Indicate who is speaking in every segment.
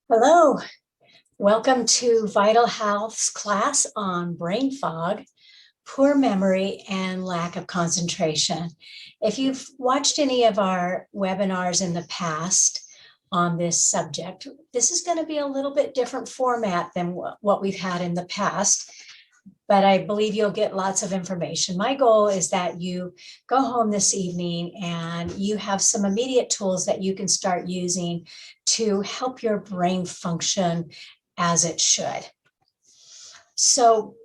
Speaker 1: Hello, welcome to Vital Health's class on brain fog, poor memory, and lack of concentration. If you've watched any of our webinars in the past on this subject, this is going to be a little bit different format than what we've had in the past, but I believe you'll get lots of information. My goal is that you go home this evening and you have some immediate tools that you can start using to help your brain function as it should. So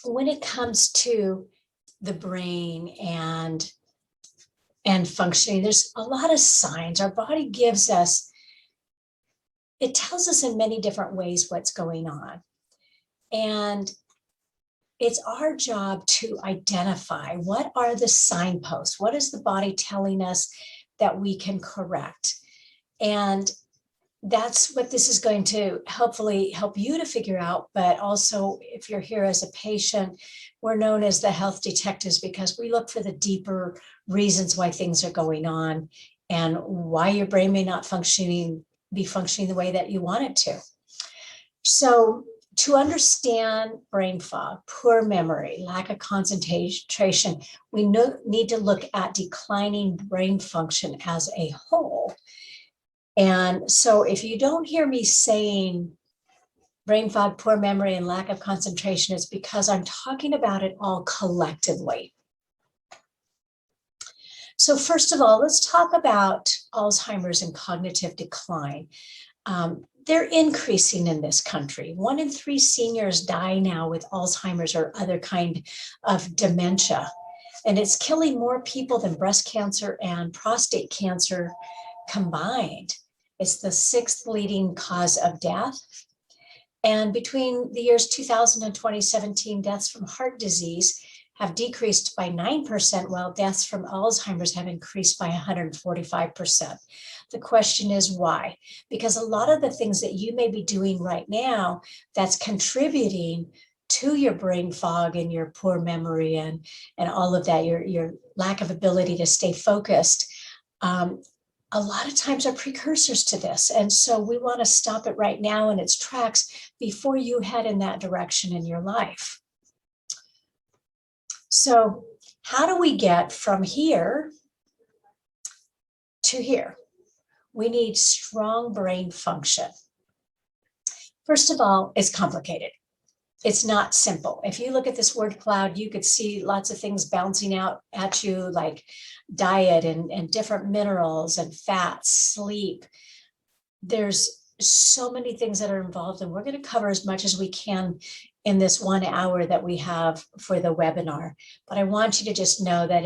Speaker 1: when it comes to the brain and functioning, there's a lot of signs. Our body gives us, it tells us in many different ways what's going on. And it's our job to identify what are the signposts, what is the body telling us that we can correct. And that's what this is going to hopefully help you to figure out. But also, if you're here as a patient, we're known as the health detectives because we look for the deeper reasons why things are going on and why your brain may not be functioning the way that you want it to. So to understand brain fog, poor memory, lack of concentration, we need to look at declining brain function as a whole. And so if you don't hear me saying brain fog, poor memory, and lack of concentration, it's because I'm talking about it all collectively. So first of all, let's talk about Alzheimer's and cognitive decline. They're increasing in this country. 1 in 3 seniors die now with Alzheimer's or other kind of dementia. And it's killing more people than breast cancer and prostate cancer combined. It's the 6th leading cause of death. And between the years 2000 and 2017, deaths from heart disease have decreased by 9%, while deaths from Alzheimer's have increased by 145%. The question is why? Because a lot of the things that you may be doing right now that's contributing to your brain fog and your poor memory and all of that, your lack of ability to stay focused, a lot of times are precursors to this. And so we want to stop it right now in its tracks before you head in that direction in your life. So how do we get from here to here? We need strong brain function. First of all, it's complicated. It's not simple. If you look at this word cloud, you could see lots of things bouncing out at you like diet and different minerals and fats, sleep. There's so many things that are involved, and we're going to cover as much as we can in this 1 hour that we have for the webinar. But I want you to just know that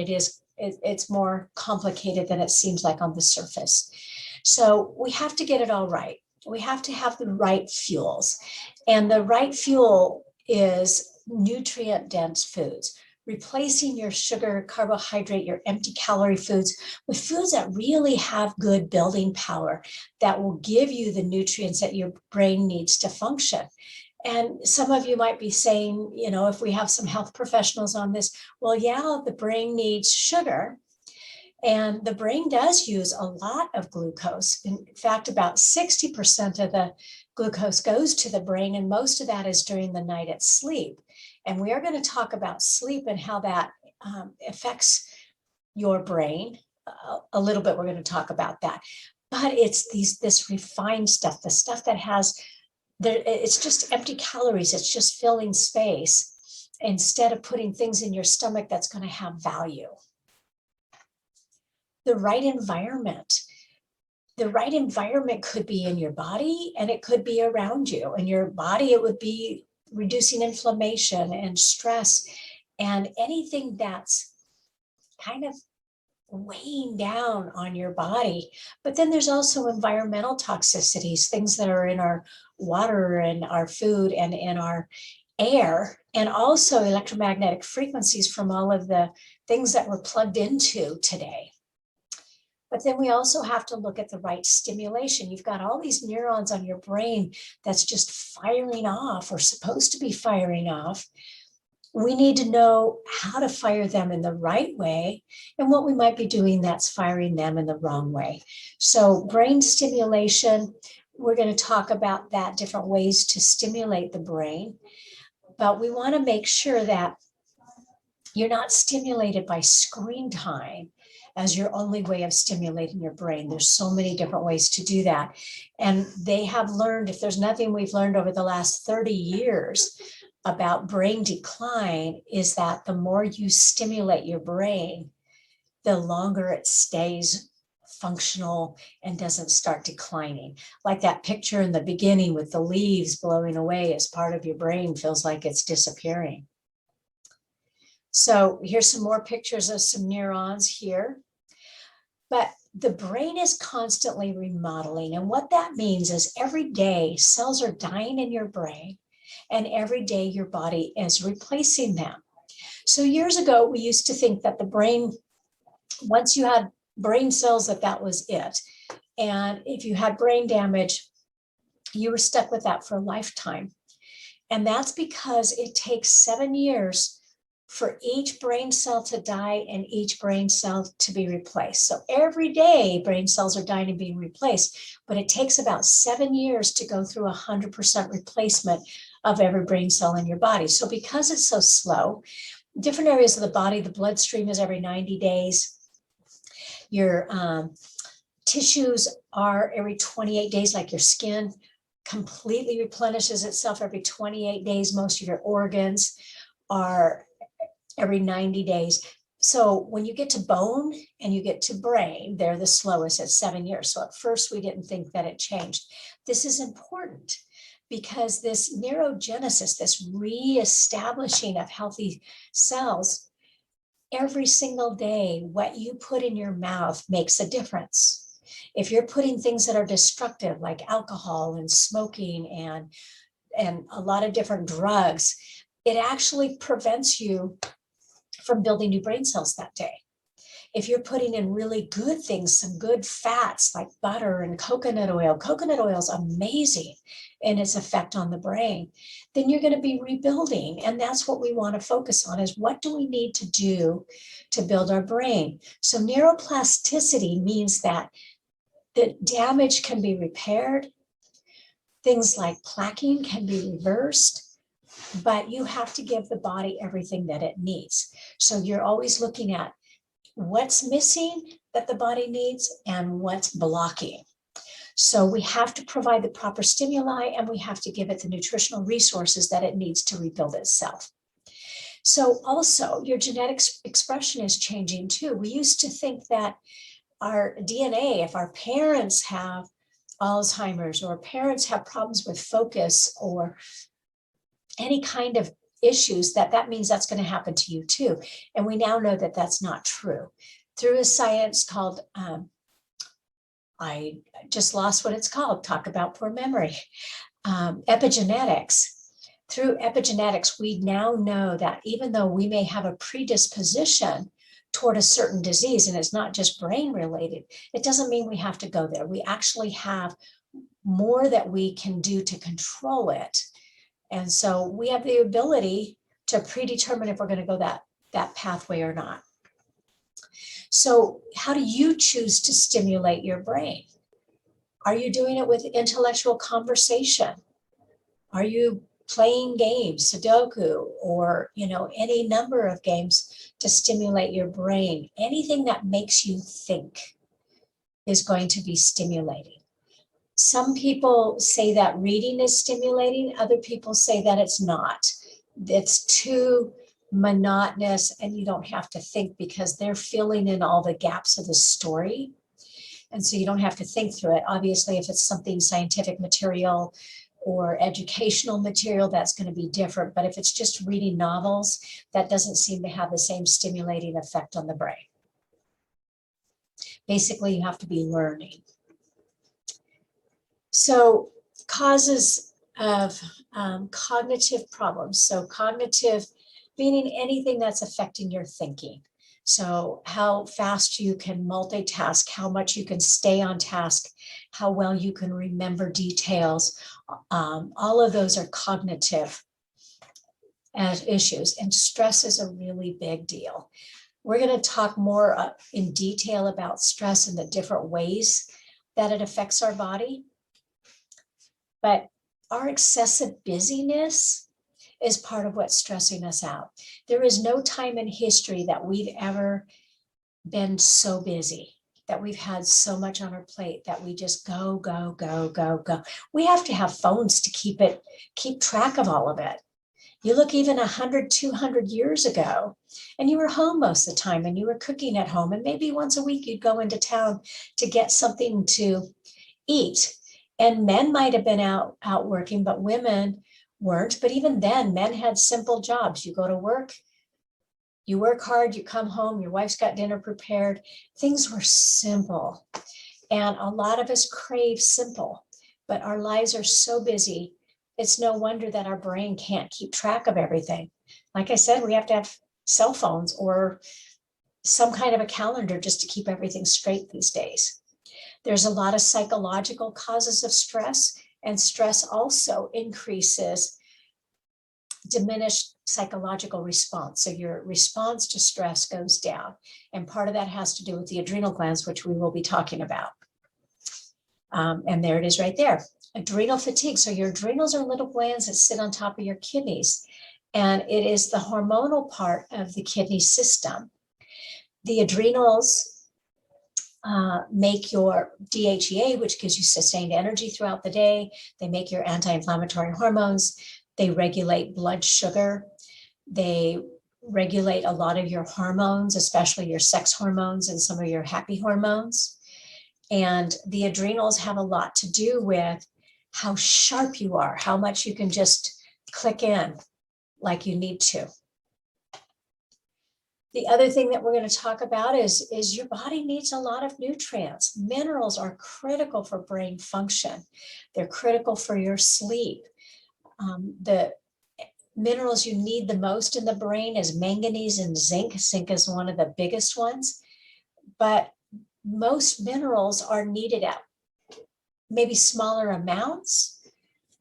Speaker 1: it's more complicated than it seems like on the surface. So we have to get it all right. We have to have the right fuels. And the right fuel is nutrient-dense foods, replacing your sugar, carbohydrate, your empty calorie foods with foods that really have good building power that will give you the nutrients that your brain needs to function. And some of you might be saying, you know, if we have some health professionals on this, well, yeah, the brain needs sugar. And the brain does use a lot of glucose. In fact, about 60% of the glucose goes to the brain, and most of that is during the night at sleep. And we are going to talk about sleep and how that affects your brain. A little bit, we're going to talk about that. But it's this refined stuff, the stuff that has, it's just empty calories. It's just filling space instead of putting things in your stomach that's going to have value. The right environment. The right environment could be in your body and it could be around you. In your body, it would be reducing inflammation and stress and anything that's kind of weighing down on your body. But then there's also environmental toxicities, things that are in our water and our food and in our air, and also electromagnetic frequencies from all of the things that we're plugged into today. But then we also have to look at the right stimulation. You've got all these neurons on your brain that's just firing off or supposed to be firing off. We need to know how to fire them in the right way and what we might be doing that's firing them in the wrong way. So brain stimulation, we're going to talk about that, different ways to stimulate the brain. But we want to make sure that you're not stimulated by screen time as your only way of stimulating your brain. There's so many different ways to do that. And they have learned, if there's nothing we've learned over the last 30 years about brain decline, is that the more you stimulate your brain, the longer it stays functional and doesn't start declining. Like that picture in the beginning with the leaves blowing away as part of your brain feels like it's disappearing. So here's some more pictures of some neurons here. But the brain is constantly remodeling. And what that means is every day cells are dying in your brain, and every day your body is replacing them. So years ago, we used to think that the brain, once you had brain cells, that was it. And if you had brain damage, you were stuck with that for a lifetime. And that's because it takes 7 years for each brain cell to die and each brain cell to be replaced. So every day brain cells are dying and being replaced, but it takes about 7 years to go through 100% replacement of every brain cell in your body. So because it's so slow, different areas of the body, the bloodstream is every 90 days. Your tissues are every 28 days, like your skin completely replenishes itself every 28 days. Most of your organs are every 90 days. So when you get to bone and you get to brain, they're the slowest at 7 years. So at first we didn't think that it changed. This is important because this neurogenesis, this reestablishing of healthy cells, every single day, what you put in your mouth makes a difference. If you're putting things that are destructive, like alcohol and smoking and a lot of different drugs, it actually prevents you from building new brain cells that day. If you're putting in really good things, some good fats like butter and coconut oil is amazing in its effect on the brain, then you're going to be rebuilding. And that's what we want to focus on, is what do we need to do to build our brain? So neuroplasticity means that the damage can be repaired. Things like plaquing can be reversed, but you have to give the body everything that it needs. So you're always looking at what's missing that the body needs and what's blocking. So we have to provide the proper stimuli, and we have to give it the nutritional resources that it needs to rebuild itself. So also your genetic expression is changing too. We used to think that our DNA, if our parents have Alzheimer's or parents have problems with focus or any kind of issues, that means that's going to happen to you too. And we now know that that's not true. Through a science called, I just lost what it's called, talk about poor memory, epigenetics. Through epigenetics, we now know that even though we may have a predisposition toward a certain disease, and it's not just brain related, it doesn't mean we have to go there. We actually have more that we can do to control it. And so we have the ability to predetermine if we're going to go that pathway or not. So how do you choose to stimulate your brain? Are you doing it with intellectual conversation? Are you playing games, Sudoku, or any number of games to stimulate your brain? Anything that makes you think is going to be stimulating. Some people say that reading is stimulating. Other people say that it's not. It's too monotonous and you don't have to think because they're filling in all the gaps of the story. And so you don't have to think through it. Obviously, if it's something scientific material or educational material, that's going to be different. But if it's just reading novels, that doesn't seem to have the same stimulating effect on the brain. Basically, you have to be learning. So causes of cognitive problems. So cognitive meaning anything that's affecting your thinking. So how fast you can multitask, how much you can stay on task, how well you can remember details. All of those are cognitive issues, and stress is a really big deal. We're going to talk more in detail about stress and the different ways that it affects our body. But our excessive busyness is part of what's stressing us out. There is no time in history that we've ever been so busy, that we've had so much on our plate, that we just go, go, go, go, go. We have to have phones to keep track of all of it. You look even 100, 200 years ago, and you were home most of the time, and you were cooking at home, and maybe once a week you'd go into town to get something to eat. And men might have been out working, but women weren't. But even then, men had simple jobs. You go to work, you work hard, you come home, your wife's got dinner prepared. Things were simple. And a lot of us crave simple, but our lives are so busy. It's no wonder that our brain can't keep track of everything. Like I said, we have to have cell phones or some kind of a calendar just to keep everything straight these days. There's a lot of psychological causes of stress, and stress also increases diminished psychological response. So your response to stress goes down. And part of that has to do with the adrenal glands, which we will be talking about. And there it is right there. Adrenal fatigue. So your adrenals are little glands that sit on top of your kidneys. And it is the hormonal part of the kidney system. The adrenals make your DHEA, which gives you sustained energy throughout the day. They make your anti-inflammatory hormones. They regulate blood sugar. They regulate a lot of your hormones, especially your sex hormones and some of your happy hormones. And the adrenals have a lot to do with how sharp you are, how much you can just click in like you need to. The other thing that we're going to talk about is your body needs a lot of nutrients. Minerals are critical for brain function. They're critical for your sleep. The minerals you need the most in the brain is manganese and zinc. Zinc is one of the biggest ones, but most minerals are needed at maybe smaller amounts,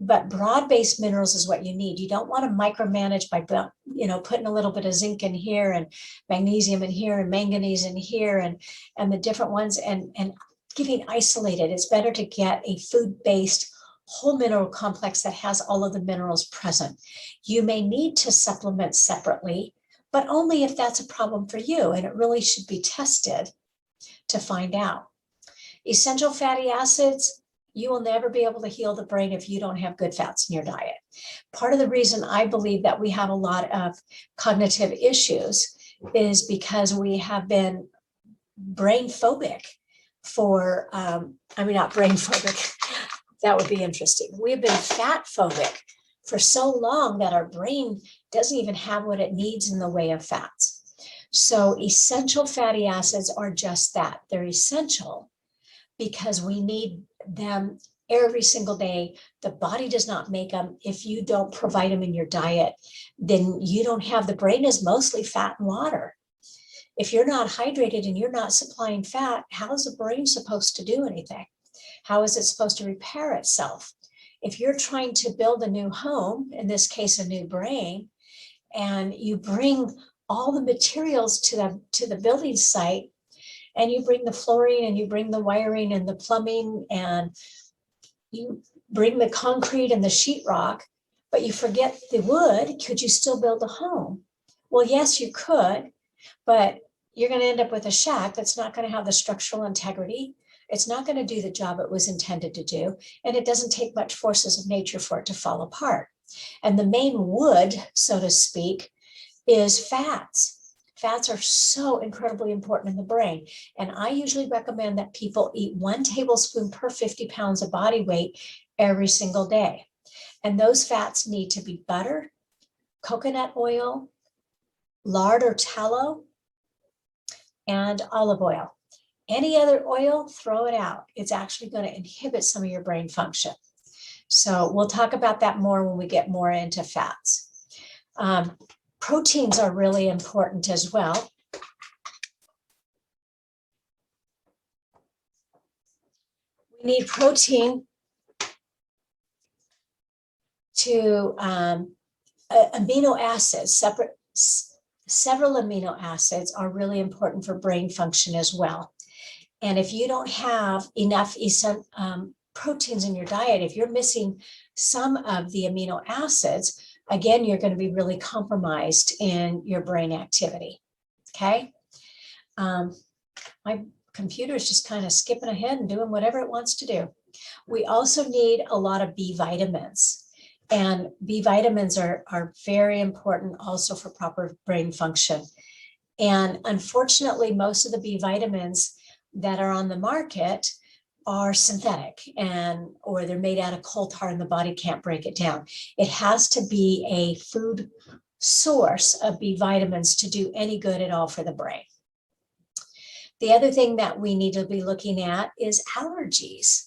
Speaker 1: but broad-based minerals is what you need. You don't want to micromanage by, putting a little bit of zinc in here and magnesium in here and manganese in here and the different ones and giving isolated. It's better to get a food-based whole mineral complex that has all of the minerals present. You may need to supplement separately, but only if that's a problem for you, and it really should be tested to find out. Essential fatty acids, you will never be able to heal the brain if you don't have good fats in your diet. Part of the reason I believe that we have a lot of cognitive issues is because we have been brain phobic for, not brain phobic, that would be interesting. We've been fat phobic for so long that our brain doesn't even have what it needs in the way of fats. So essential fatty acids are just that. They're essential because we need them every single day. The body does not make them. If you don't provide them in your diet, then you don't have, the brain is mostly fat and water. If you're not hydrated and you're not supplying fat, how is the brain supposed to do anything? How is it supposed to repair itself? If you're trying to build a new home, in this case, a new brain, and you bring all the materials to the building site, and you bring the flooring and you bring the wiring and the plumbing and you bring the concrete and the sheetrock, but you forget the wood, could you still build a home? Well, yes, you could, but you're going to end up with a shack that's not going to have the structural integrity. It's not going to do the job it was intended to do, and it doesn't take much forces of nature for it to fall apart. And the main wood, so to speak, is fats. Fats are so incredibly important in the brain. And I usually recommend that people eat 1 tablespoon per 50 pounds of body weight every single day. And those fats need to be butter, coconut oil, lard or tallow, and olive oil. Any other oil, throw it out. It's actually going to inhibit some of your brain function. So we'll talk about that more when we get more into fats. Proteins are really important as well. We need protein to amino acids, several amino acids are really important for brain function as well. And if you don't have enough proteins in your diet, if you're missing some of the amino acids, again, you're going to be really compromised in your brain activity. Okay. My computer is just kind of skipping ahead and doing whatever it wants to do. We also need a lot of B vitamins. And B vitamins are very important also for proper brain function. And unfortunately, most of the B vitamins that are on the market are synthetic or they're made out of coal tar and the body can't break it down. It has to be a food source of B vitamins to do any good at all for the brain. The other thing that we need to be looking at is allergies.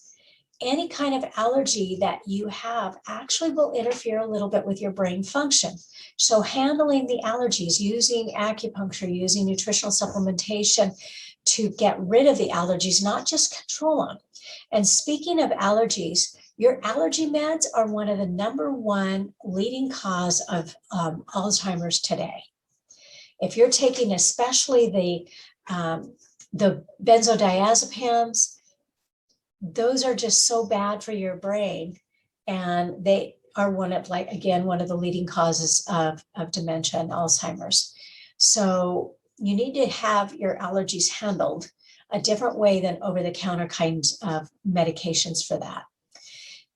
Speaker 1: Any kind of allergy that you have actually will interfere a little bit with your brain function. So handling the allergies, using acupuncture, using nutritional supplementation to get rid of the allergies, not just control them. And speaking of allergies, your allergy meds are one of the #1 leading cause of Alzheimer's today. If you're taking especially the benzodiazepines, those are just so bad for your brain, and they are one of the leading causes of dementia and Alzheimer's. So you need to have your allergies handled a different way than over-the-counter kinds of medications for that.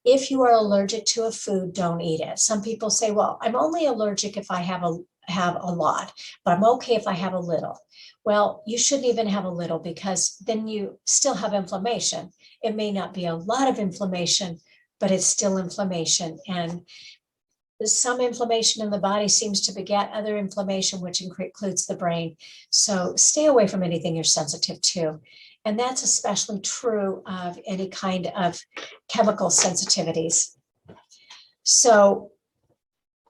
Speaker 1: If you are allergic to a food, don't eat it. Some people say, well, I'm only allergic if I have a lot, but I'm okay if I have a little. Well, you shouldn't even have a little, because then you still have inflammation. It may not be a lot of inflammation, but it's still inflammation. And some inflammation in the body seems to beget other inflammation, which includes the brain. So stay away from anything you're sensitive to. And that's especially true of any kind of chemical sensitivities. So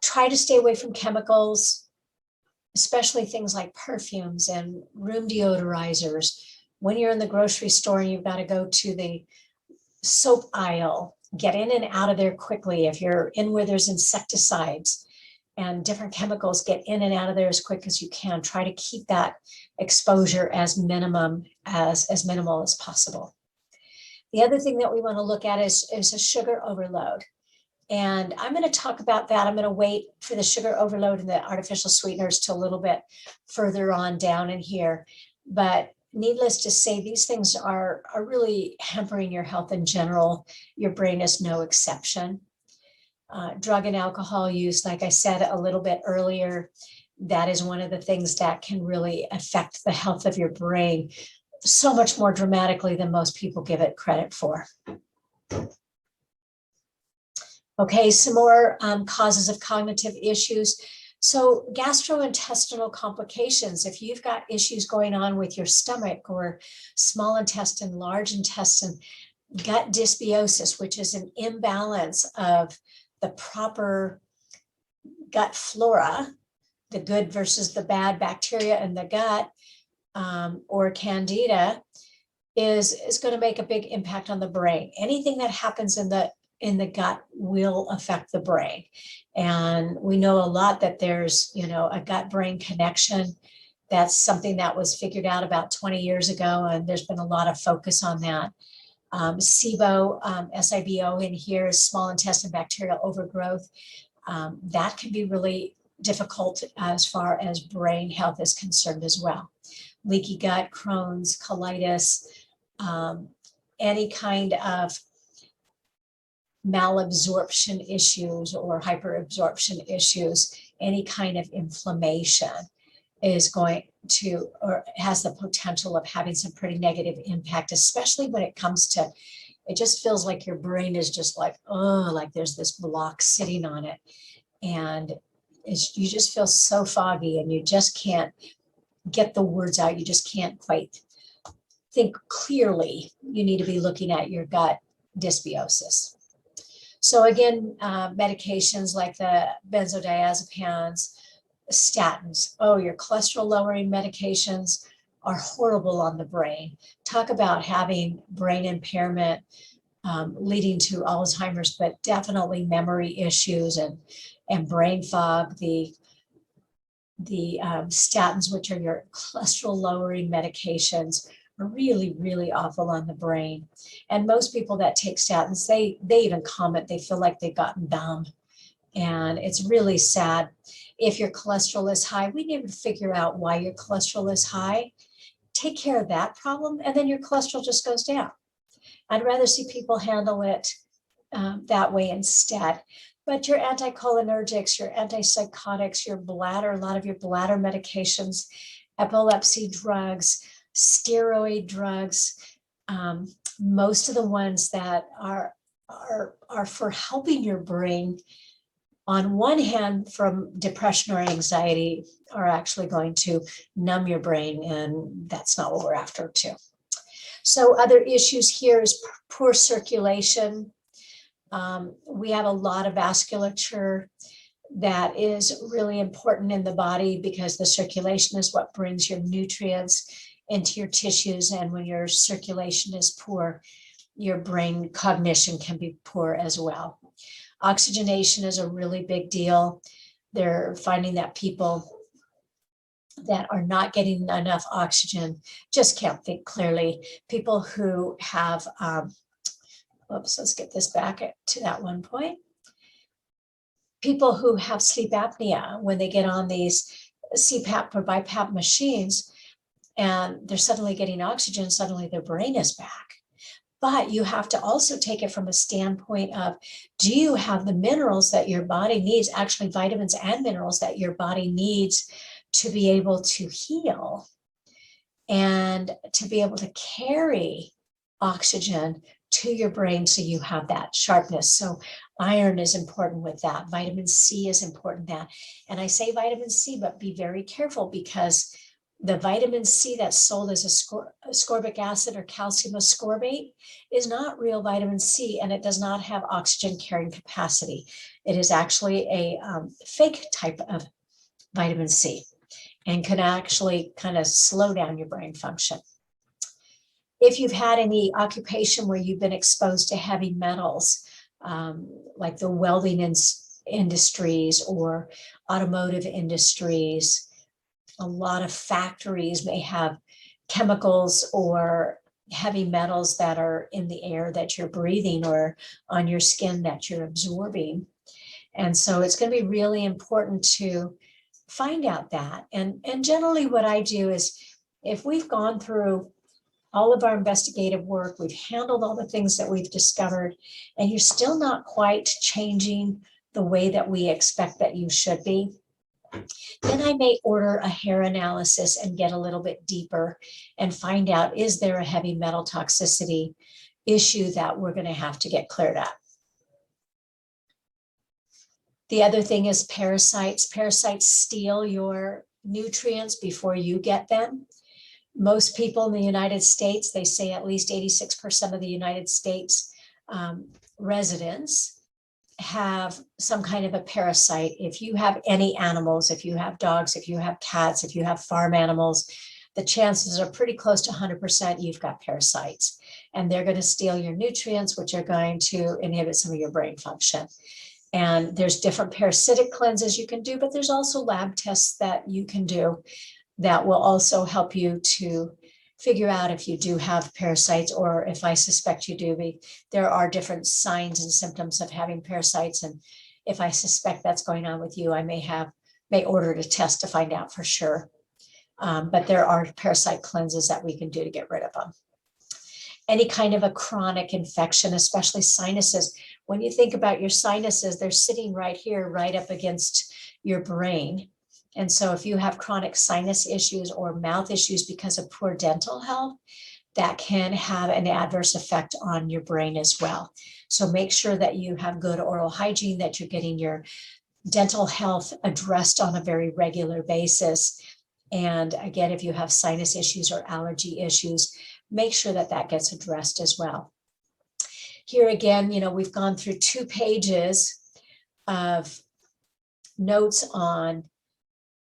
Speaker 1: try to stay away from chemicals, especially things like perfumes and room deodorizers. When you're in the grocery store and you've got to go to the soap aisle, get in and out of there quickly. If you're in where there's insecticides and different chemicals, get in and out of there as quick as you can. Try to keep that exposure as minimal as possible. The other thing that we want to look at is a sugar overload. And I'm going to talk about that. I'm going to wait for the sugar overload and the artificial sweeteners to a little bit further on down in here. But needless to say, these things are really hampering your health in general. Your brain is no exception. Drug and alcohol use, like I said a little bit earlier, that is one of the things that can really affect the health of your brain so much more dramatically than most people give it credit for. Okay, some more causes of cognitive issues. So gastrointestinal complications, if you've got issues going on with your stomach or small intestine, large intestine, gut dysbiosis, which is an imbalance of the proper gut flora, the good versus the bad bacteria in the gut, or candida, is going to make a big impact on the brain. Anything that happens in the gut will affect the brain. And we know a lot that there's, a gut-brain connection. That's something that was figured out about 20 years ago, and there's been a lot of focus on that. SIBO, SIBO in here is small intestine bacterial overgrowth. That can be really difficult as far as brain health is concerned as well. Leaky gut, Crohn's, colitis, any kind of malabsorption issues or hyperabsorption issues, any kind of inflammation is going to, or has the potential of having some pretty negative impact, especially when it comes to, it just feels like your brain is just like, oh, like there's this block sitting on it. And you just feel so foggy and you just can't get the words out. You just can't quite think clearly. You need to be looking at your gut dysbiosis. So again, medications like the benzodiazepines, statins. Oh, your cholesterol lowering medications are horrible on the brain. Talk about having brain impairment leading to Alzheimer's, but definitely memory issues and brain fog. The statins, which are your cholesterol lowering medications, are really, really awful on the brain. And most people that take statins, they even comment they feel like they've gotten dumb. And it's really sad. If your cholesterol is high, we need to figure out why your cholesterol is high. Take care of that problem, and then your cholesterol just goes down. I'd rather see people handle it that way instead. But your anticholinergics, your antipsychotics, your bladder, a lot of your bladder medications, epilepsy drugs, steroid drugs, most of the ones that are for helping your brain, on one hand, from depression or anxiety, are actually going to numb your brain, and that's not what we're after too. So other issues here is poor circulation. We have a lot of vasculature that is really important in the body because the circulation is what brings your nutrients into your tissues. And when your circulation is poor, your brain cognition can be poor as well. Oxygenation is a really big deal. They're finding that people that are not getting enough oxygen just can't think clearly. People who have, let's get this back to that one point. People who have sleep apnea, when they get on these CPAP or BiPAP machines and they're suddenly getting oxygen, suddenly their brain is back. But you have to also take it from a standpoint of, do you have the minerals that your body needs, actually vitamins and minerals that your body needs to be able to heal and to be able to carry oxygen to your brain so you have that sharpness. So iron is important with that. Vitamin C is important that. And I say vitamin C, but be very careful because the vitamin C that's sold as ascorbic acid or calcium ascorbate is not real vitamin C, and it does not have oxygen carrying capacity. It is actually a fake type of vitamin C and can actually kind of slow down your brain function. If you've had any occupation where you've been exposed to heavy metals, like the welding industries or automotive industries, a lot of factories may have chemicals or heavy metals that are in the air that you're breathing or on your skin that you're absorbing. And so it's going to be really important to find out that. And generally what I do is, if we've gone through all of our investigative work, we've handled all the things that we've discovered, and you're still not quite changing the way that we expect that you should be, then I may order a hair analysis and get a little bit deeper and find out, is there a heavy metal toxicity issue that we're going to have to get cleared up? The other thing is parasites. Parasites steal your nutrients before you get them. Most people in the United States, they say at least 86% of the United States residents have some kind of a parasite. If you have any animals, if you have dogs, if you have cats, if you have farm animals, the chances are pretty close to 100% you've got parasites. And they're going to steal your nutrients, which are going to inhibit some of your brain function. And there's different parasitic cleanses you can do, but there's also lab tests that you can do that will also help you to figure out if you do have parasites, or if I suspect you do. There are different signs and symptoms of having parasites. And if I suspect that's going on with you, I may order a test to find out for sure. But there are parasite cleanses that we can do to get rid of them. Any kind of a chronic infection, especially sinuses. When you think about your sinuses, they're sitting right here, right up against your brain. And so if you have chronic sinus issues or mouth issues because of poor dental health, that can have an adverse effect on your brain as well. So make sure that you have good oral hygiene, that you're getting your dental health addressed on a very regular basis. And again, if you have sinus issues or allergy issues, make sure that that gets addressed as well. Here again, we've gone through 2 pages of notes on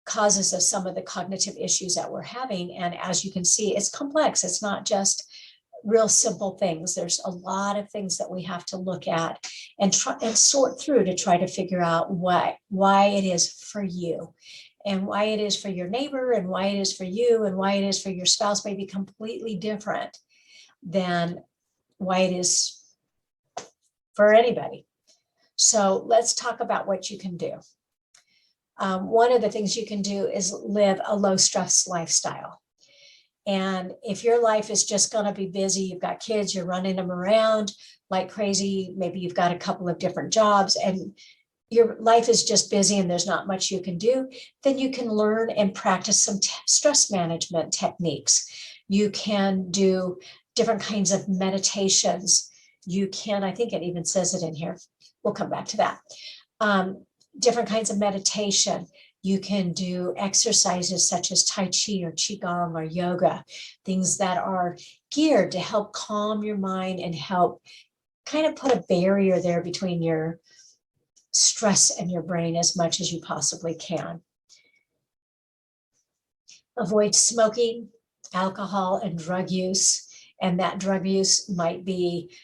Speaker 1: causes of some of the cognitive issues that we're having. And as you can see, it's complex. It's not just real simple things. There's a lot of things that we have to look at and try and sort through to try to figure out why it is for you. and why it is for your neighbor and why it is for you and why it is for your spouse may be completely different than why it is for anybody. So let's talk about what you can do. One of the things you can do is live a low stress lifestyle. And if your life is just going to be busy, you've got kids, you're running them around like crazy, maybe you've got a couple of different jobs and your life is just busy and there's not much you can do, then you can learn and practice some stress management techniques. You can do different kinds of meditations. You can, I think it even says it in here. We'll come back to that. Different kinds of meditation. You can do exercises such as Tai Chi or Qigong or yoga, things that are geared to help calm your mind and help kind of put a barrier there between your stress and your brain as much as you possibly can. Avoid smoking, alcohol, and drug use. And that drug use might be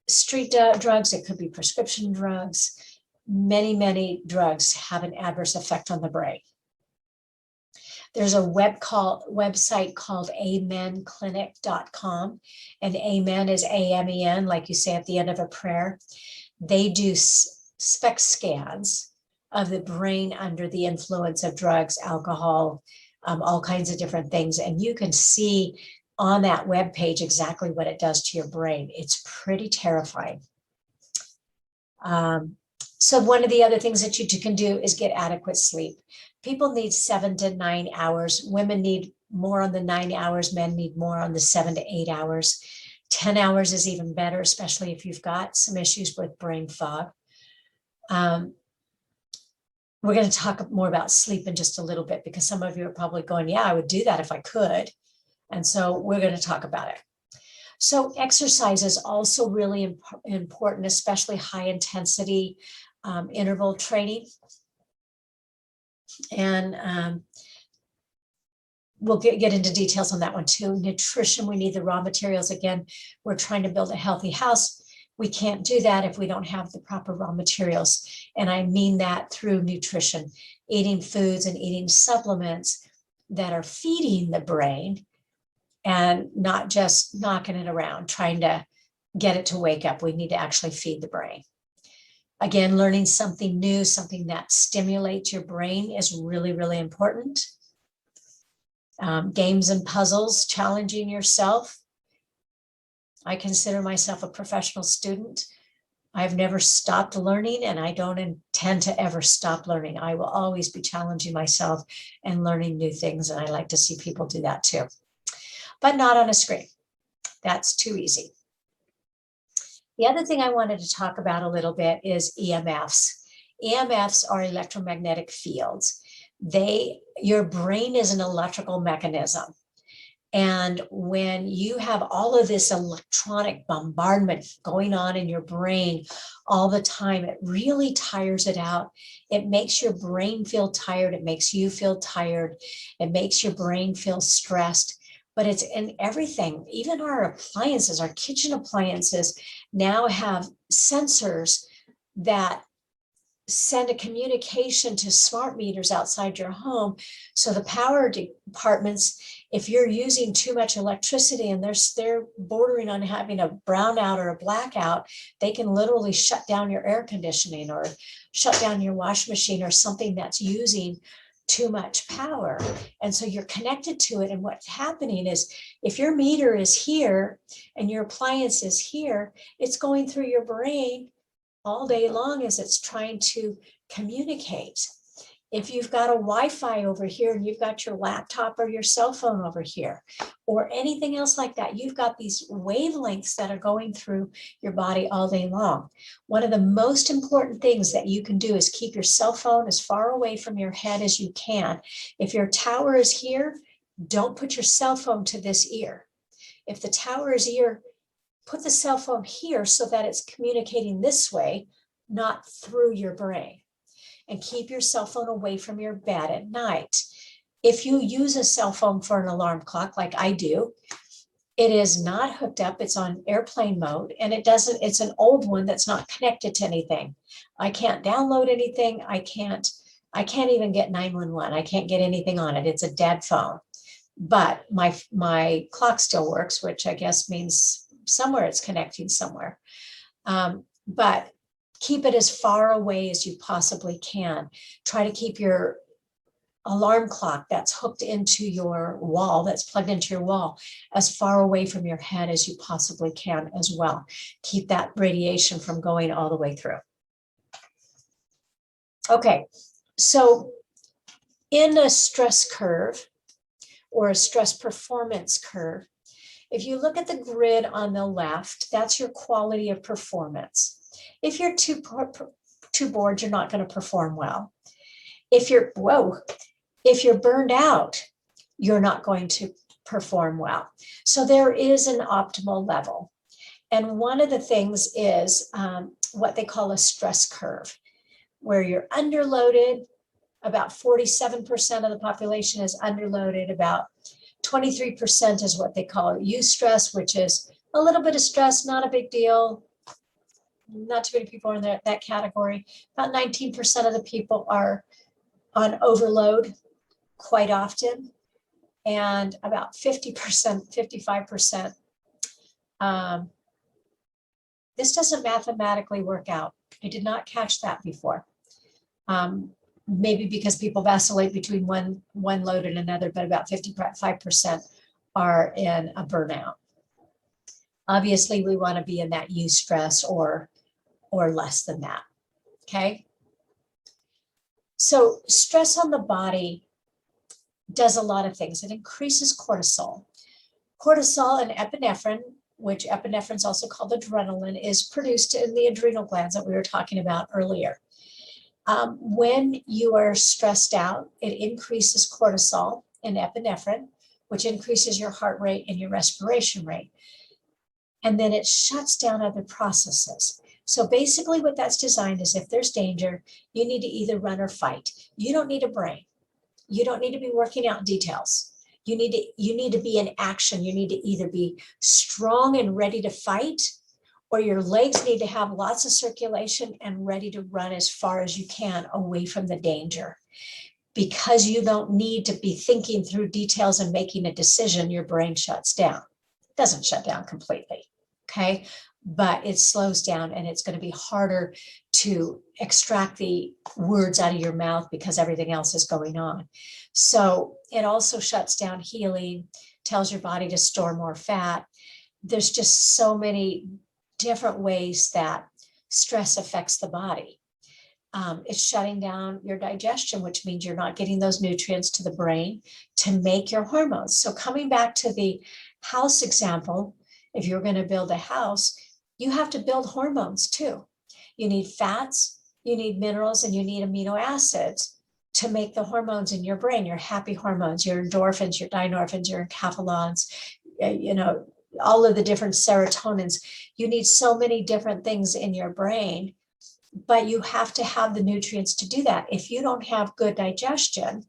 Speaker 1: street drugs, it could be prescription drugs. Many drugs have an adverse effect on the brain. There's a website called amenclinic.com, and amen is AMEN, like you say at the end of a prayer. They do SPECT scans of the brain under the influence of drugs, alcohol, all kinds of different things. And you can see on that webpage exactly what it does to your brain. It's pretty terrifying. So one of the other things that you can do is get adequate sleep. People need 7 to 9 hours. Women need more on the 9 hours. Men need more on the 7 to 8 hours. 10 hours is even better, especially if you've got some issues with brain fog. We're going to talk more about sleep in just a little bit because some of you are probably going, yeah, I would do that if I could. And so we're going to talk about it. So exercise is also really important, especially high intensity interval training. And we'll get into details on that one too. Nutrition, we need the raw materials. Again, we're trying to build a healthy house. We can't do that if we don't have the proper raw materials. And I mean that through nutrition, eating foods and eating supplements that are feeding the brain and not just knocking it around, trying to get it to wake up. We need to actually feed the brain. Again, learning something new, something that stimulates your brain is really, really important. Games and puzzles, challenging yourself. I consider myself a professional student. I've never stopped learning and I don't intend to ever stop learning. I will always be challenging myself and learning new things. And I like to see people do that too, but not on a screen. That's too easy. The other thing I wanted to talk about a little bit is EMFs. EMFs are electromagnetic fields. Your brain is an electrical mechanism. And when you have all of this electronic bombardment going on in your brain all the time, it really tires it out. It makes your brain feel tired. It makes you feel tired. It makes your brain feel stressed. But it's in everything. Even our appliances, our kitchen appliances now have sensors that send a communication to smart meters outside your home. So the power departments, if you're using too much electricity and they're bordering on having a brownout or a blackout, they can literally shut down your air conditioning or shut down your washing machine or something that's using too much power. And so you're connected to it. And what's happening is if your meter is here and your appliance is here, it's going through your brain all day long as it's trying to communicate. If you've got a Wi-Fi over here and you've got your laptop or your cell phone over here or anything else like that, you've got these wavelengths that are going through your body all day long. One of the most important things that you can do is keep your cell phone as far away from your head as you can. If your tower is here, don't put your cell phone to this ear. If the tower is here, put the cell phone here so that it's communicating this way, not through your brain. And keep your cell phone away from your bed at night. If you use a cell phone for an alarm clock, like I do, it is not hooked up. It's on airplane mode, and it's an old one that's not connected to anything. I can't download anything. I can't I can't even get 911. I can't get anything on it. It's a dead phone. But my clock still works, which I guess means somewhere it's connecting somewhere. But keep it as far away as you possibly can. Try to keep your alarm clock that's hooked into your wall, that's plugged into your wall, as far away from your head as you possibly can as well. Keep that radiation from going all the way through. Okay, so in a stress curve or a stress performance curve, if you look at the grid on the left, that's your quality of performance. If you're too bored, you're not going to perform well. If you're burned out, you're not going to perform well. So there is an optimal level. And one of the things is what they call a stress curve, where you're underloaded. About 47% of the population is underloaded. About 23% is what they call eustress, which is a little bit of stress, not a big deal. Not too many people are in that category. About 19% of the people are on overload quite often, and about 50%, 55%. This doesn't mathematically work out. I did not catch that before. Maybe because people vacillate between one load and another, but about 55% are in a burnout. Obviously, we want to be in that eustress or less than that, okay? So stress on the body does a lot of things. It increases cortisol. Cortisol and epinephrine, which epinephrine is also called adrenaline, is produced in the adrenal glands that we were talking about earlier. When you are stressed out, it increases cortisol and epinephrine, which increases your heart rate and your respiration rate. And then it shuts down other processes. So basically what that's designed is if there's danger, you need to either run or fight. You don't need a brain. You don't need to be working out details. You need to be in action. You need to either be strong and ready to fight, or your legs need to have lots of circulation and ready to run as far as you can away from the danger. Because you don't need to be thinking through details and making a decision, your brain shuts down. It doesn't shut down completely, okay? But it slows down, and it's going to be harder to extract the words out of your mouth because everything else is going on. So it also shuts down healing, tells your body to store more fat. There's just so many different ways that stress affects the body. It's shutting down your digestion, which means you're not getting those nutrients to the brain to make your hormones. So coming back to the house example, if you're going to build a house, you have to build hormones too. You need fats, you need minerals, and you need amino acids to make the hormones in your brain, your happy hormones, your endorphins, your dynorphins, your enkephalons, all of the different serotonins. You need so many different things in your brain, but you have to have the nutrients to do that. If you don't have good digestion,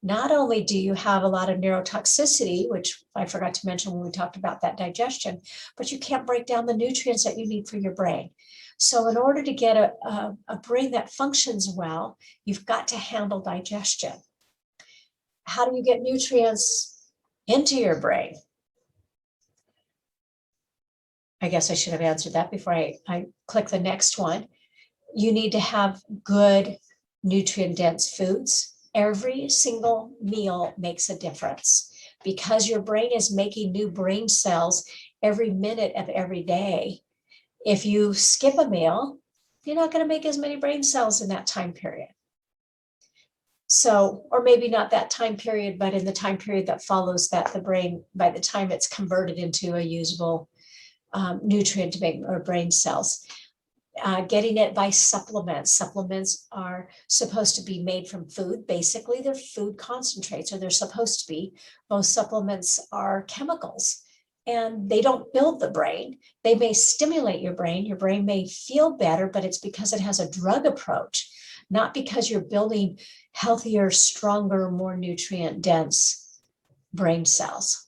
Speaker 1: not only do you have a lot of neurotoxicity, which I forgot to mention when we talked about that digestion, but you can't break down the nutrients that you need for your brain. So in order to get a brain that functions well, you've got to handle digestion. How do you get nutrients into your brain? I guess I should have answered that before I click the next one. You need to have good nutrient-dense foods. Every single meal makes a difference because your brain is making new brain cells every minute of every day. If you skip a meal, you're not going to make as many brain cells in that time period. So, or maybe not that time period, but in the time period that follows that, the brain, by the time it's converted into a usable nutrient to make our brain cells. Getting it by supplements. Supplements are supposed to be made from food. Basically, they're food concentrates, or they're supposed to be. Most supplements are chemicals, and they don't build the brain. They may stimulate your brain. Your brain may feel better, but it's because it has a drug approach, not because you're building healthier, stronger, more nutrient-dense brain cells.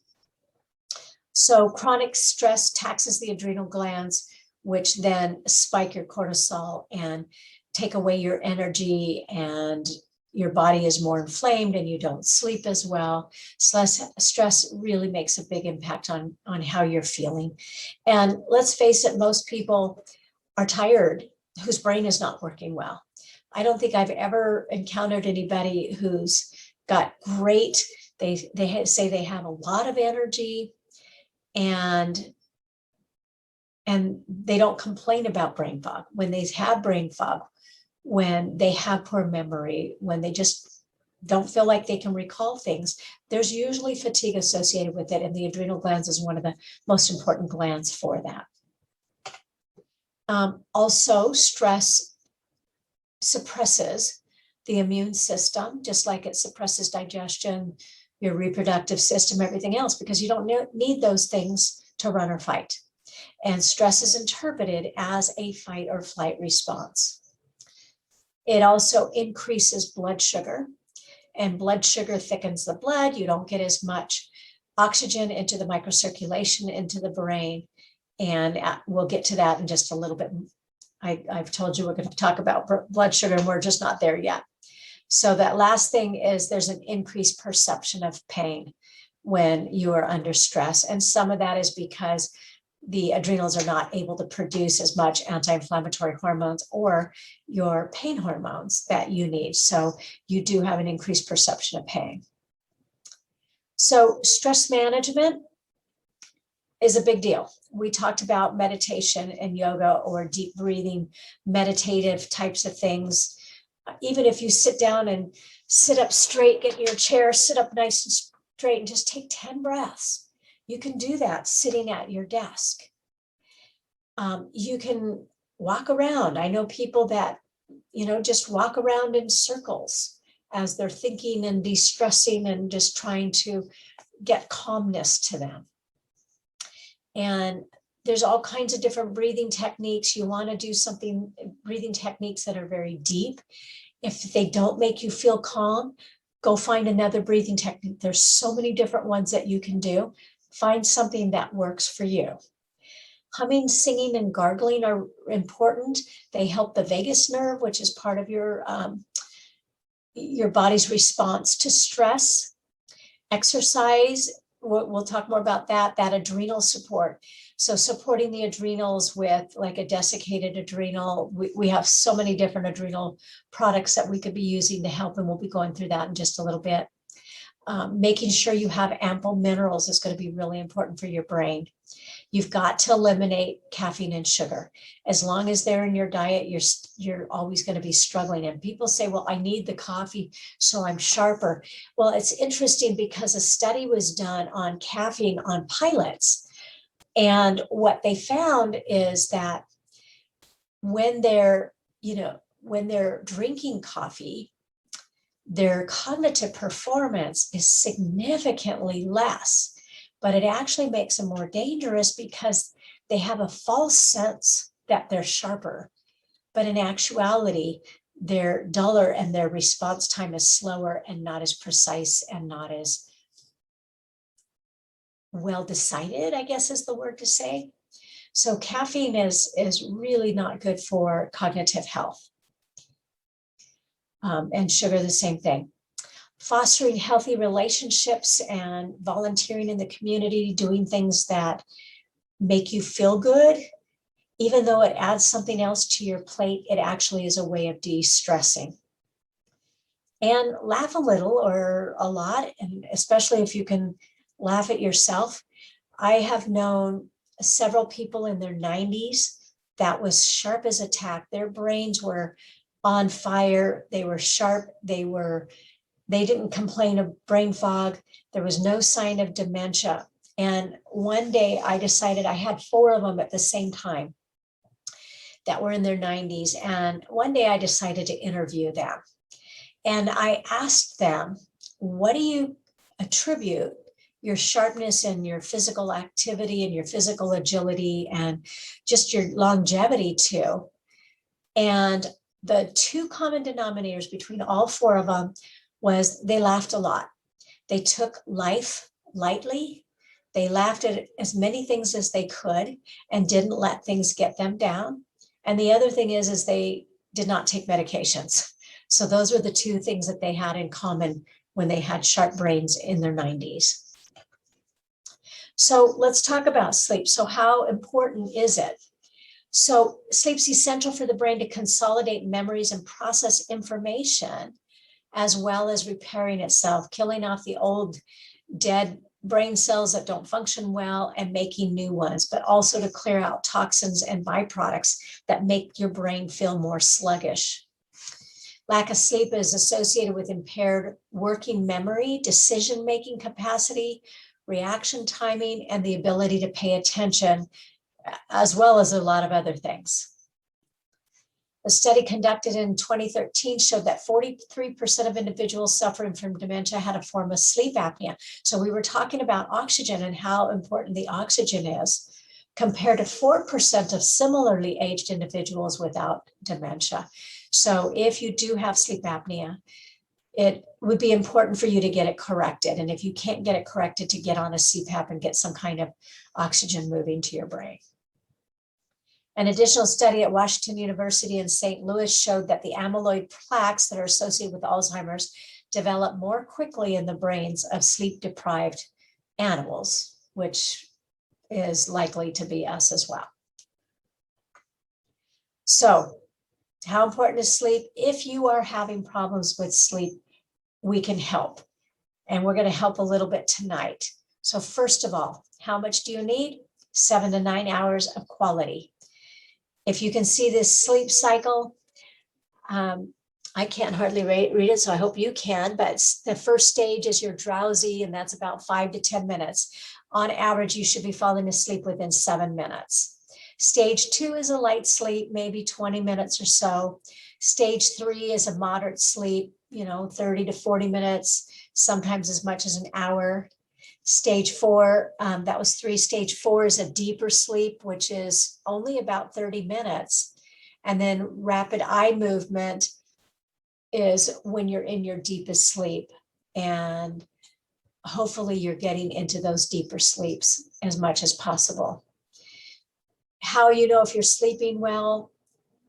Speaker 1: So chronic stress taxes the adrenal glands, which then spike your cortisol and take away your energy and your body is more inflamed and you don't sleep as well. Stress really makes a big impact on how you're feeling. And let's face it, most people are tired whose brain is not working well. I don't think I've ever encountered anybody who's got great, they say they have a lot of energy and they don't complain about brain fog. When they have brain fog, when they have poor memory, when they just don't feel like they can recall things, there's usually fatigue associated with it, and the adrenal glands is one of the most important glands for that. Also, stress suppresses the immune system, just like it suppresses digestion, your reproductive system, everything else, because you don't need those things to run or fight. And stress is interpreted as a fight or flight response. It also increases blood sugar, and blood sugar thickens the blood. You don't get as much oxygen into the microcirculation into the brain. And we'll get to that in just a little bit. I've told you we're going to talk about blood sugar, and we're just not there yet. So that last thing is there's an increased perception of pain when you are under stress. And some of that is because the adrenals are not able to produce as much anti-inflammatory hormones or your pain hormones that you need. So you do have an increased perception of pain. So stress management is a big deal. We talked about meditation and yoga or deep breathing, meditative types of things. Even if you sit down and sit up straight, get in your chair, sit up nice and straight and just take 10 breaths. You can do that sitting at your desk. You can walk around. I know people that, just walk around in circles as they're thinking and de-stressing and just trying to get calmness to them. And there's all kinds of different breathing techniques. You want to do breathing techniques that are very deep. If they don't make you feel calm, go find another breathing technique. There's so many different ones that you can do. Find something that works for you. Humming, singing, and gargling are important. They help the vagus nerve, which is part of your body's response to stress. Exercise, we'll talk more about that adrenal support. So supporting the adrenals with like a desiccated adrenal, we have so many different adrenal products that we could be using to help, and we'll be going through that in just a little bit. Making sure you have ample minerals is going to be really important for your brain. You've got to eliminate caffeine and sugar. As long as they're in your diet, you're always going to be struggling. And people say, well, I need the coffee so I'm sharper. Well, it's interesting because a study was done on caffeine on pilots. And what they found is that when they're drinking coffee, their cognitive performance is significantly less, but it actually makes them more dangerous because they have a false sense that they're sharper, but in actuality, they're duller and their response time is slower and not as precise and not as well decided, I guess is the word to say. So caffeine is really not good for cognitive health. And sugar, the same thing. Fostering healthy relationships and volunteering in the community, doing things that make you feel good, even though it adds something else to your plate, it actually is a way of de-stressing. And laugh a little or a lot, and especially if you can laugh at yourself. I have known several people in their 90s that was sharp as a tack. Their brains were on fire. They were sharp. They didn't complain of brain fog. There was no sign of dementia. And one day I decided, I had 4 of them at the same time that were in their 90s. And one day I decided to interview them. And I asked them, what do you attribute your sharpness and your physical activity and your physical agility and just your longevity to? And the 2 common denominators between all 4 of them was they laughed a lot. They took life lightly. They laughed at as many things as they could and didn't let things get them down. And the other thing is they did not take medications. So those were the two things that they had in common when they had sharp brains in their 90s. So let's talk about sleep. So how important is it? So sleep's essential for the brain to consolidate memories and process information, as well as repairing itself, killing off the old dead brain cells that don't function well and making new ones, but also to clear out toxins and byproducts that make your brain feel more sluggish. Lack of sleep is associated with impaired working memory, decision-making capacity, reaction timing, and the ability to pay attention, as well as a lot of other things. A study conducted in 2013 showed that 43% of individuals suffering from dementia had a form of sleep apnea. So we were talking about oxygen and how important the oxygen is, compared to 4% of similarly aged individuals without dementia. So if you do have sleep apnea, it would be important for you to get it corrected. And if you can't get it corrected, to get on a CPAP and get some kind of oxygen moving to your brain. An additional study at Washington University in St. Louis showed that the amyloid plaques that are associated with Alzheimer's develop more quickly in the brains of sleep-deprived animals, which is likely to be us as well. So, how important is sleep? If you are having problems with sleep, we can help. And we're going to help a little bit tonight. So first of all, how much do you need? 7 to 9 hours of quality. If you can see this sleep cycle, I can't hardly read it, so I hope you can, but the first stage is you're drowsy, and that's about 5 to 10 minutes. On average, you should be falling asleep within 7 minutes. Stage 2 is a light sleep, maybe 20 minutes or so. Stage 3 is a moderate sleep, 30 to 40 minutes, sometimes as much as an hour. Stage 4, that was 3. Stage 4 is a deeper sleep, which is only about 30 minutes. And then rapid eye movement is when you're in your deepest sleep. And hopefully you're getting into those deeper sleeps as much as possible. How you know if you're sleeping well?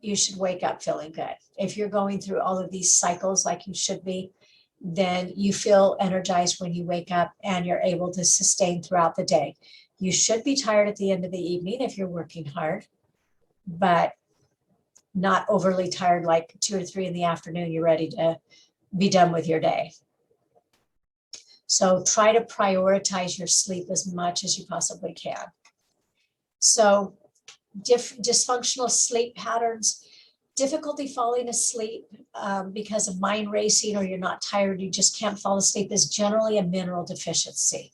Speaker 1: You should wake up feeling good. If you're going through all of these cycles like you should be, then you feel energized when you wake up and you're able to sustain throughout the day. You should be tired at the end of the evening if you're working hard, but not overly tired, like 2 or 3 in the afternoon, you're ready to be done with your day. So try to prioritize your sleep as much as you possibly can. So dysfunctional sleep patterns, difficulty falling asleep because of mind racing, or you're not tired, you just can't fall asleep, is generally a mineral deficiency.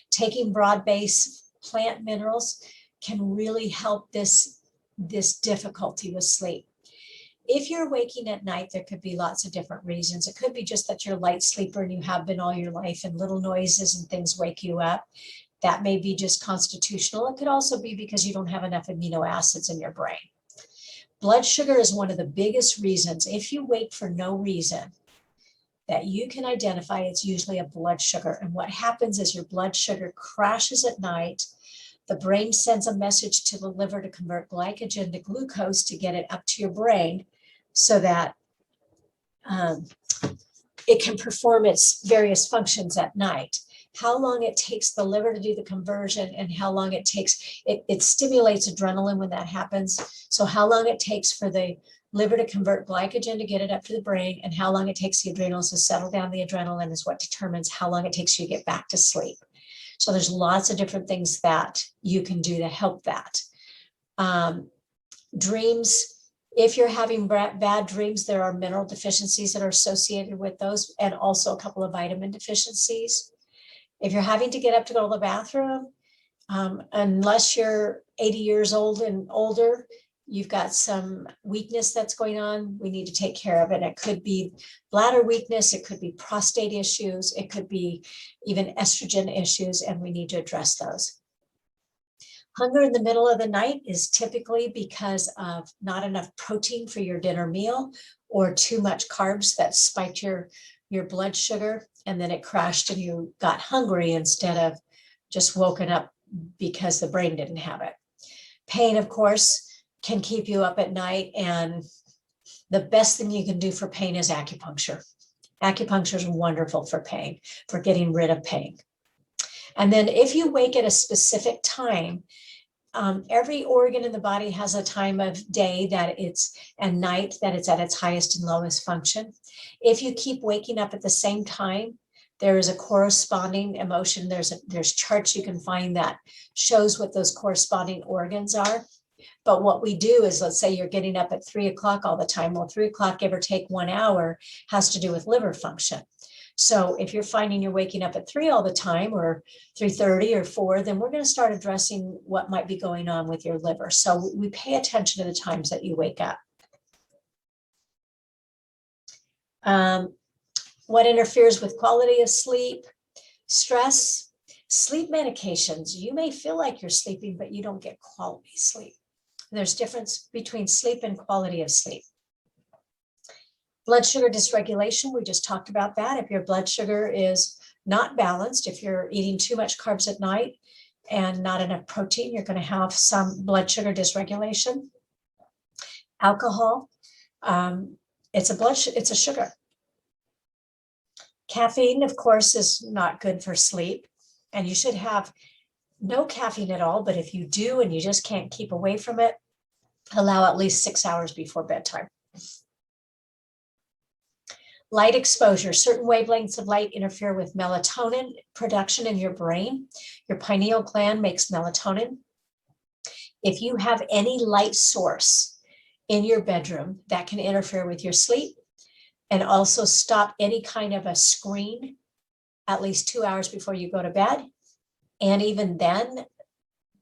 Speaker 1: Taking broad-based plant minerals can really help this difficulty with sleep. If you're waking at night, there could be lots of different reasons. It could be just that you're a light sleeper and you have been all your life, and little noises and things wake you up. That may be just constitutional. It could also be because you don't have enough amino acids in your brain. Blood sugar is one of the biggest reasons. If you wake for no reason that you can identify, it's usually a blood sugar. And what happens is your blood sugar crashes at night. The brain sends a message to the liver to convert glycogen to glucose to get it up to your brain so that it can perform its various functions at night. How long it takes the liver to do the conversion and how long it takes, it stimulates adrenaline when that happens. So how long it takes for the liver to convert glycogen to get it up to the brain and how long it takes the adrenals to settle down the adrenaline is what determines how long it takes you to get back to sleep. So there's lots of different things that you can do to help that. Dreams, if you're having bad dreams, there are mineral deficiencies that are associated with those, and also a couple of vitamin deficiencies. If you're having to get up to go to the bathroom, unless you're 80 years old and older, you've got some weakness that's going on, we need to take care of it. It could be bladder weakness, it could be prostate issues, it could be even estrogen issues, and we need to address those. Hunger in the middle of the night is typically because of not enough protein for your dinner meal or too much carbs that spiked your blood sugar, and then it crashed and you got hungry instead of just woken up because the brain didn't have it. Pain, of course, can keep you up at night, and the best thing you can do for pain is acupuncture. Acupuncture is wonderful for pain, for getting rid of pain. And then if you wake at a specific time, every organ in the body has a time of day and night that it's at its highest and lowest function. If you keep waking up at the same time, there is a corresponding emotion. There's charts you can find that shows what those corresponding organs are. But what we do is, let's say you're getting up at 3 o'clock all the time. Well, 3 o'clock, give or take 1 hour, has to do with liver function. So if you're finding you're waking up at 3 all the time, or 3:30 or 4, then we're going to start addressing what might be going on with your liver. So we pay attention to the times that you wake up. What interferes with quality of sleep? Stress, sleep medications. You may feel like you're sleeping, but you don't get quality sleep. There's difference between sleep and quality of sleep. Blood sugar dysregulation, we just talked about that. If your blood sugar is not balanced, if you're eating too much carbs at night and not enough protein, you're going to have some blood sugar dysregulation. Alcohol, it's a sugar. Caffeine, of course, is not good for sleep, and you should have no caffeine at all, but if you do and you just can't keep away from it, allow at least 6 hours before bedtime. Light exposure, certain wavelengths of light interfere with melatonin production in your brain. Your pineal gland makes melatonin. If you have any light source in your bedroom, that can interfere with your sleep and also stop any kind of a screen at least 2 hours before you go to bed. And even then,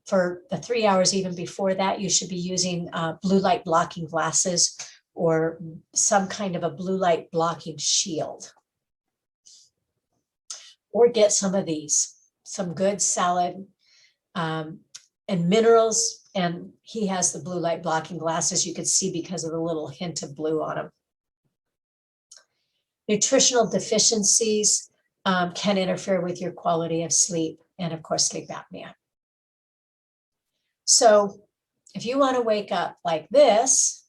Speaker 1: for the 3 hours even before that, you should be using blue light blocking glasses or some kind of a blue light blocking shield. Or get some of these, some good salad and minerals. And he has the blue light blocking glasses, you could see because of the little hint of blue on them. Nutritional deficiencies can interfere with your quality of sleep and, of course, sleep apnea. So if you want to wake up like this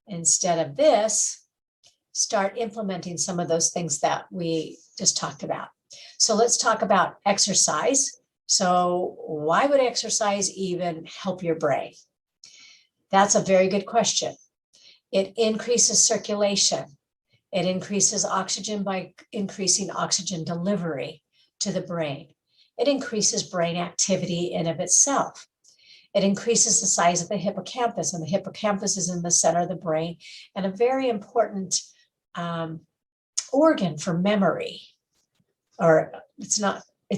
Speaker 1: instead of this, start implementing some of those things that we just talked about. So let's talk about exercise. So why would exercise even help your brain? That's a very good question. It increases circulation. It increases oxygen by increasing oxygen delivery to the brain. It increases brain activity in of itself. It increases the size of the hippocampus, and the hippocampus is in the center of the brain and a very important organ for memory, or it's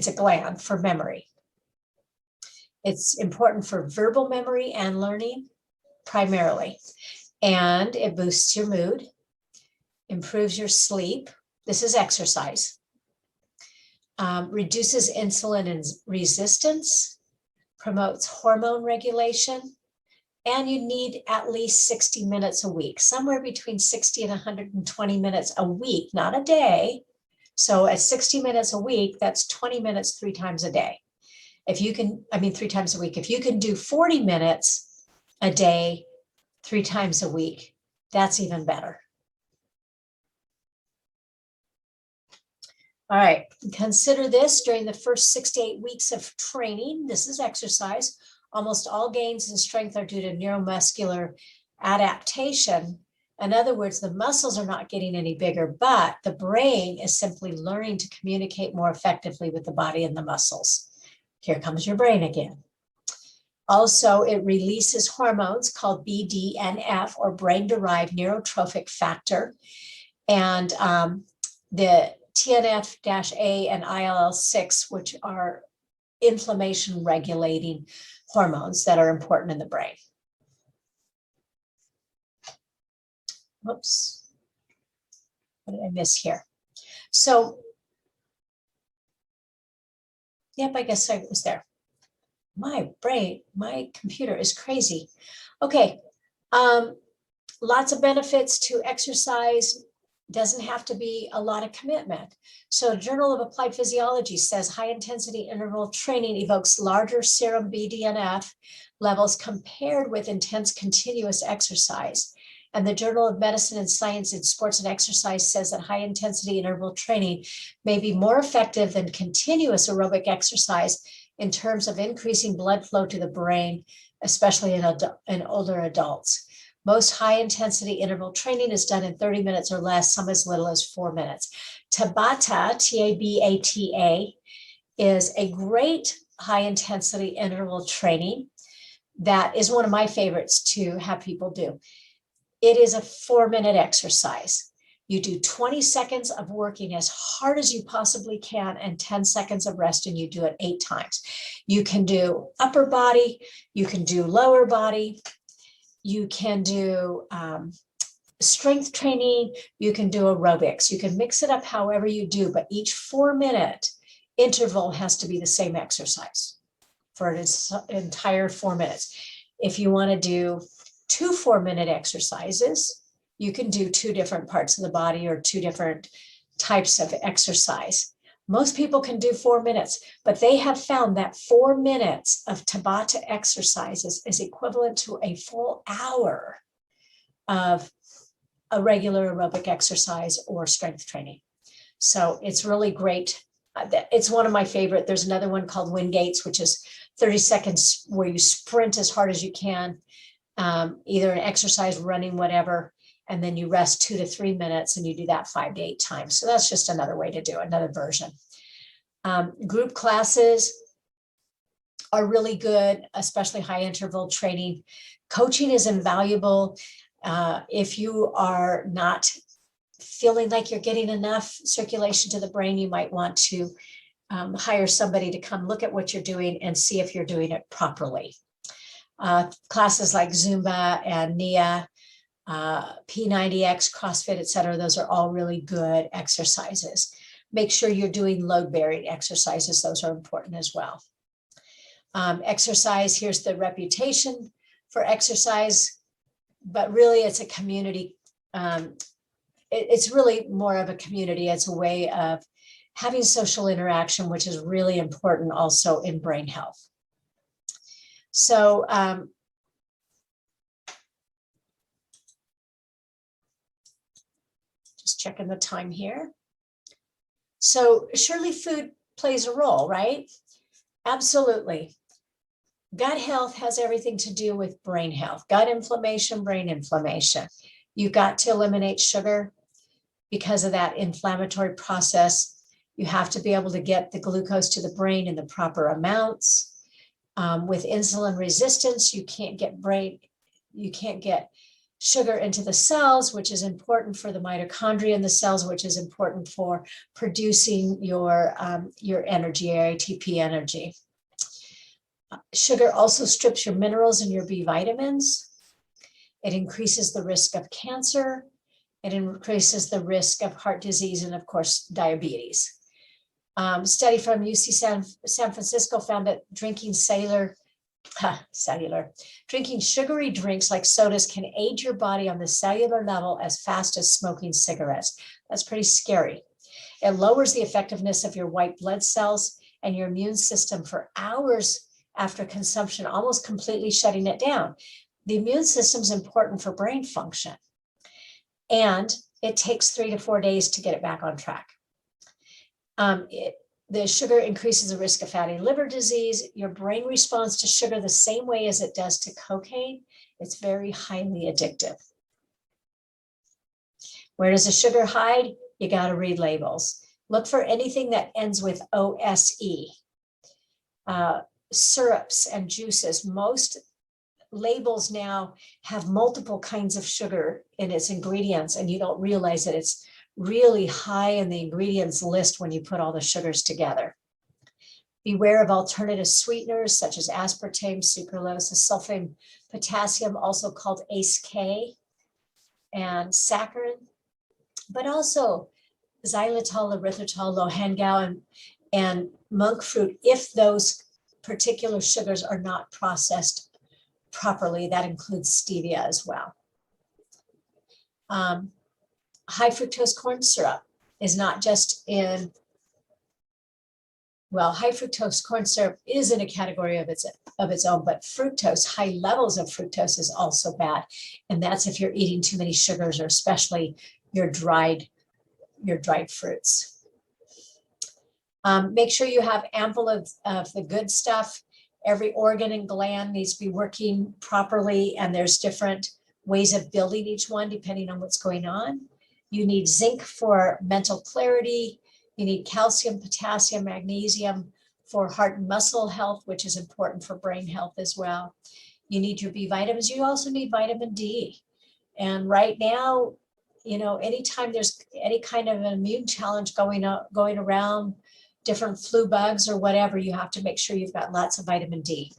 Speaker 1: a gland for memory. It's important for verbal memory and learning primarily, and it boosts your mood, improves your sleep. This is exercise. Reduces insulin resistance, promotes hormone regulation, and you need at least 60 minutes a week, somewhere between 60 and 120 minutes a week, not a day. So at 60 minutes a week, that's 20 minutes 3 times a day. 3 times a week. If you can do 40 minutes a day, 3 times a week, that's even better. All right, consider this during the first 6 to 8 weeks of training. This is exercise. Almost all gains in strength are due to neuromuscular adaptation. In other words, the muscles are not getting any bigger, but the brain is simply learning to communicate more effectively with the body and the muscles. Here comes your brain again. Also, it releases hormones called BDNF, or brain-derived neurotrophic factor. And the TNF-A and IL-6, which are inflammation regulating hormones that are important in the brain. Whoops, what did I miss here? So, yep, I guess I was there. My brain, my computer is crazy. Okay, lots of benefits to exercise. Doesn't have to be a lot of commitment. So Journal of Applied Physiology says high intensity interval training evokes larger serum BDNF levels compared with intense continuous exercise. And the Journal of Medicine and Science in Sports and Exercise says that high intensity interval training may be more effective than continuous aerobic exercise in terms of increasing blood flow to the brain, especially in older adults. Most high intensity interval training is done in 30 minutes or less, some as little as 4 minutes. Tabata, T-A-B-A-T-A, is a great high intensity interval training that is one of my favorites to have people do. It is a 4-minute exercise. You do 20 seconds of working as hard as you possibly can and 10 seconds of rest, and you do it 8 times. You can do upper body, you can do lower body, you can do strength training, you can do aerobics. You can mix it up however you do, but each 4-minute interval has to be the same exercise for an entire 4 minutes. If you want to do 2 4-minute exercises, you can do 2 different parts of the body or 2 different types of exercise. Most people can do 4 minutes, but they have found that 4 minutes of Tabata exercises is equivalent to a full hour of a regular aerobic exercise or strength training. So it's really great. It's one of my favorite. There's another one called Wingates, which is 30 seconds where you sprint as hard as you can, either an exercise, running, whatever, and then you rest 2 to 3 minutes and you do that 5 to 8 times. So that's just another way to do it, another version. Group classes are really good, especially high interval training. Coaching is invaluable. If you are not feeling like you're getting enough circulation to the brain, you might want to hire somebody to come look at what you're doing and see if you're doing it properly. Classes like Zumba and NIA, P90X, CrossFit, et cetera, those are all really good exercises. Make sure you're doing load-bearing exercises. Those are important as well. Exercise, here's the reputation for exercise, but really it's a community. It's really more of a community. It's a way of having social interaction, which is really important also in brain health. So just checking the time here. So surely food plays a role, right? Absolutely. Gut health has everything to do with brain health. Gut inflammation, brain inflammation. You've got to eliminate sugar because of that inflammatory process. You have to be able to get the glucose to the brain in the proper amounts. With insulin resistance, you can't get sugar into the cells, which is important for the mitochondria in the cells, which is important for producing your energy, your ATP energy. Sugar also strips your minerals and your B vitamins. It increases the risk of cancer. It increases the risk of heart disease and, of course, diabetes. Study from UC San Francisco found that drinking drinking sugary drinks like sodas can aid your body on the cellular level as fast as smoking cigarettes. That's pretty scary. It lowers the effectiveness of your white blood cells and your immune system for hours after consumption, almost completely shutting it down. The immune system is important for brain function, and it takes 3 to 4 days to get it back on track. The sugar increases the risk of fatty liver disease. Your brain responds to sugar the same way as it does to cocaine. It's very highly addictive. Where does the sugar hide? You got to read labels. Look for anything that ends with OSE. Syrups and juices. Most labels now have multiple kinds of sugar in its ingredients, and you don't realize that it's really high in the ingredients list when you put all the sugars together. Beware of alternative sweeteners such as aspartame, sucralose, sulfame, potassium, also called ACE-K, and saccharin, but also xylitol, erythritol, lohengao, and monk fruit, if those particular sugars are not processed properly. That includes stevia as well. High fructose corn syrup is not just in Well, high fructose corn syrup is in a category of its own, but fructose, high levels of fructose is also bad. And that's if you're eating too many sugars, or especially your dried fruits. Make sure you have ample of the good stuff. Every organ and gland needs to be working properly, and there's different ways of building each one depending on what's going on. You need zinc for mental clarity. You need calcium, potassium, magnesium for heart and muscle health, which is important for brain health as well. You need your B vitamins. You also need vitamin D. And right now, you know, anytime there's any kind of an immune challenge going around, different flu bugs or whatever, you have to make sure you've got lots of vitamin D.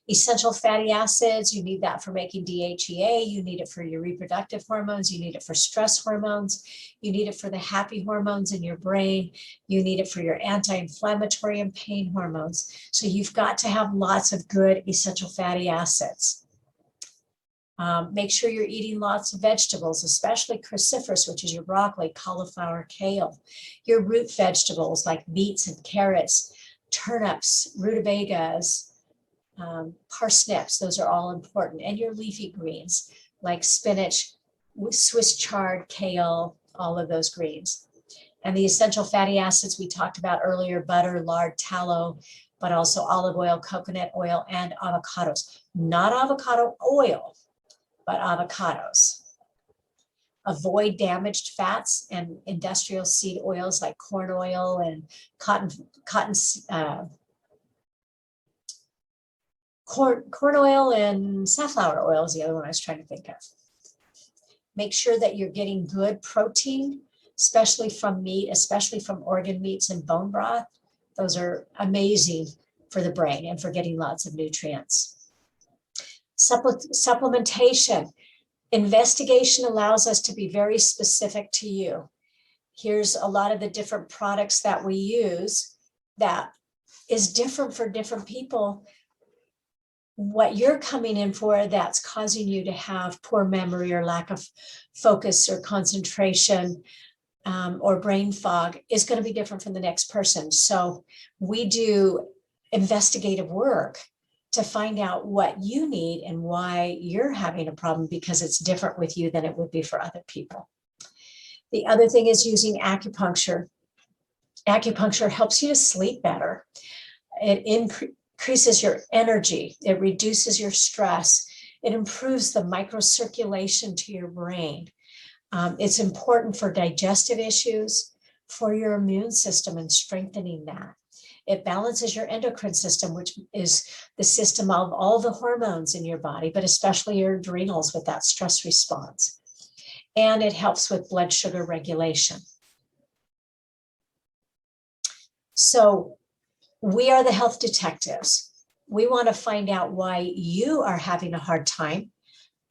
Speaker 1: Essential fatty acids, you need that for making DHEA, you need it for your reproductive hormones, you need it for stress hormones, you need it for the happy hormones in your brain, you need it for your anti-inflammatory and pain hormones. So you've got to have lots of good essential fatty acids. Make sure you're eating lots of vegetables, especially cruciferous, which is your broccoli, cauliflower, kale, your root vegetables like beets and carrots, turnips, rutabagas, parsnips, those are all important, and your leafy greens like spinach, Swiss chard, kale, all of those greens. And the essential fatty acids we talked about earlier, butter, lard, tallow, but also olive oil, coconut oil, and avocados. Not avocado oil, but avocados. Avoid damaged fats and industrial seed oils like corn oil and corn oil and safflower oil is the other one I was trying to think of. Make sure that you're getting good protein, especially from meat, especially from organ meats and bone broth. Those are amazing for the brain and for getting lots of nutrients. Supplementation. Investigation allows us to be very specific to you. Here's a lot of the different products that we use that is different for different people. What you're coming in for that's causing you to have poor memory or lack of focus or concentration or brain fog is going to be different from the next person. So we do investigative work to find out what you need and why you're having a problem, because it's different with you than it would be for other people. The other thing is using acupuncture. Acupuncture helps you to sleep better. It increases your energy. It reduces your stress. It improves the microcirculation to your brain. It's important for digestive issues, for your immune system and strengthening that. It balances your endocrine system, which is the system of all the hormones in your body, but especially your adrenals with that stress response. And it helps with blood sugar regulation. So we are the health detectives. We want to find out why you are having a hard time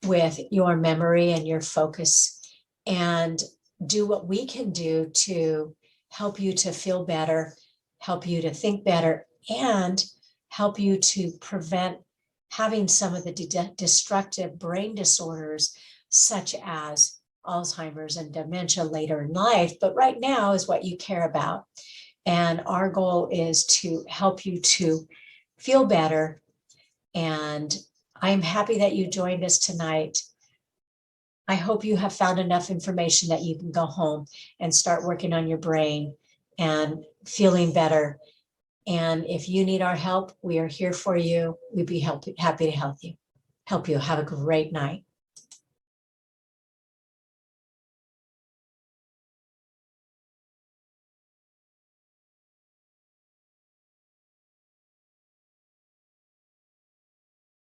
Speaker 1: with your memory and your focus, and do what we can do to help you to feel better, help you to think better, and help you to prevent having some of the destructive brain disorders such as Alzheimer's and dementia later in life. But right now is what you care about. And our goal is to help you to feel better. And I'm happy that you joined us tonight. I hope you have found enough information that you can go home and start working on your brain and feeling better. And if you need our help, we are here for you. We'd be happy to help you. Have a great night.